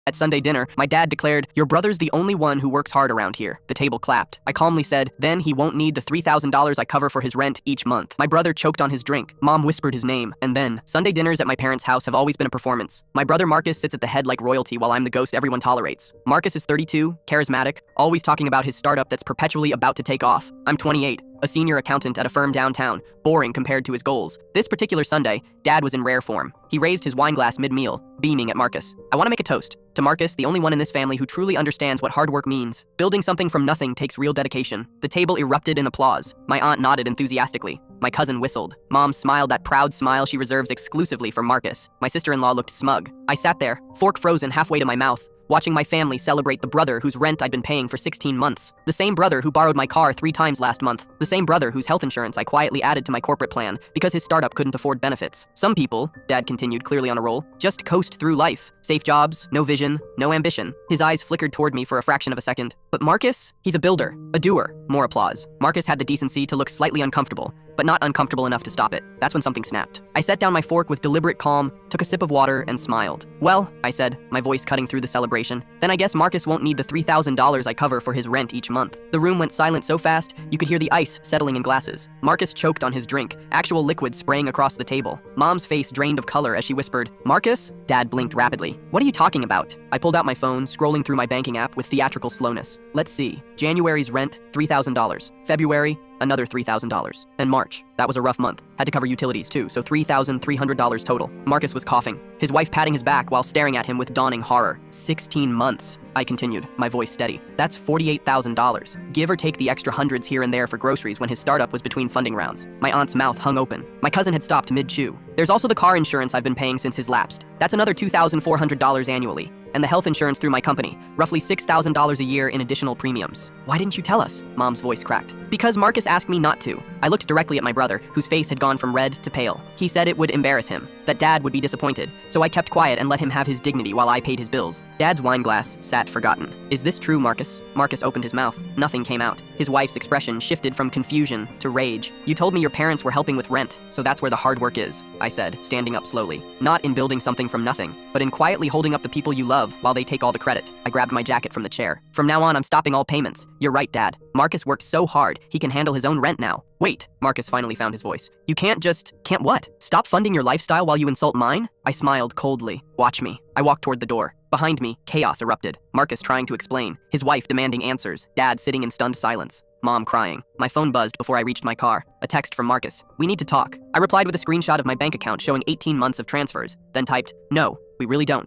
At Sunday dinner, my dad declared, "Your brother's the only one who works hard around here." The table clapped. I calmly said, "Then he won't need the $3,000 I cover for his rent each month." My brother choked on his drink. Mom whispered his name. And then, Sunday dinners at my parents' house have always been a performance. My brother Marcus sits at the head like royalty while I'm the ghost everyone tolerates. Marcus is 32, charismatic, always talking about his startup that's perpetually about to take off. I'm 28. A senior accountant at a firm downtown, boring compared to his goals. This particular Sunday, Dad was in rare form. He raised his wine glass mid-meal, beaming at Marcus. I want to make a toast to Marcus, the only one in this family who truly understands what hard work means. Building something from nothing takes real dedication. The table erupted in applause. My aunt nodded enthusiastically. My cousin whistled. Mom smiled that proud smile she reserves exclusively for Marcus. My sister-in-law looked smug. I sat there, fork frozen halfway to my mouth, watching my family celebrate the brother whose rent I'd been paying for 16 months. The same brother who borrowed my car 3 times last month. The same brother whose health insurance I quietly added to my corporate plan because his startup couldn't afford benefits. Some people, Dad continued, clearly on a roll, just coast through life. Safe jobs, no vision, no ambition. His eyes flickered toward me for a fraction of a second. But Marcus? He's a builder, a doer. More applause. Marcus had the decency to look slightly uncomfortable, but not uncomfortable enough to stop it. That's when something snapped. I set down my fork with deliberate calm, took a sip of water, and smiled. "Well," I said, my voice cutting through the celebration, "then I guess Marcus won't need the $3,000 I cover for his rent each month." The room went silent so fast, you could hear the ice settling in glasses. Marcus choked on his drink, actual liquid spraying across the table. Mom's face drained of color as she whispered, "Marcus?" Dad blinked rapidly. "What are you talking about?" I pulled out my phone, scrolling through my banking app with theatrical slowness. Let's see. January's rent, $3,000. February, another $3,000. And March, that was a rough month. Had to cover utilities too, so $3,300 total. Marcus was coughing, his wife patting his back while staring at him with dawning horror. 16 months, I continued, my voice steady. That's $48,000. Give or take the extra hundreds here and there for groceries when his startup was between funding rounds. My aunt's mouth hung open. My cousin had stopped mid-chew. There's also the car insurance I've been paying since his lapsed. That's another $2,400 annually. And the health insurance through my company, roughly $6,000 a year in additional premiums. Why didn't you tell us? Mom's voice cracked. Because Marcus asked me not to. I looked directly at my brother, whose face had gone from red to pale. He said it would embarrass him, that Dad would be disappointed, so I kept quiet and let him have his dignity while I paid his bills. Dad's wine glass sat forgotten. Is this true, Marcus? Marcus opened his mouth. Nothing came out. His wife's expression shifted from confusion to rage. You told me your parents were helping with rent, so that's where the hard work is, I said, standing up slowly. Not in building something from nothing, but in quietly holding up the people you love while they take all the credit. I grabbed my jacket from the chair. From now on, I'm stopping all payments. You're right, Dad. Marcus worked so hard, he can handle his own rent now. Wait, Marcus finally found his voice. You can't what? Stop funding your lifestyle while you insult mine? I smiled coldly. Watch me. I walked toward the door. Behind me, chaos erupted. Marcus trying to explain, his wife demanding answers, Dad sitting in stunned silence. Mom crying. My phone buzzed before I reached my car. A text from Marcus. We need to talk. I replied with a screenshot of my bank account showing 18 months of transfers, then typed, no, we really don't.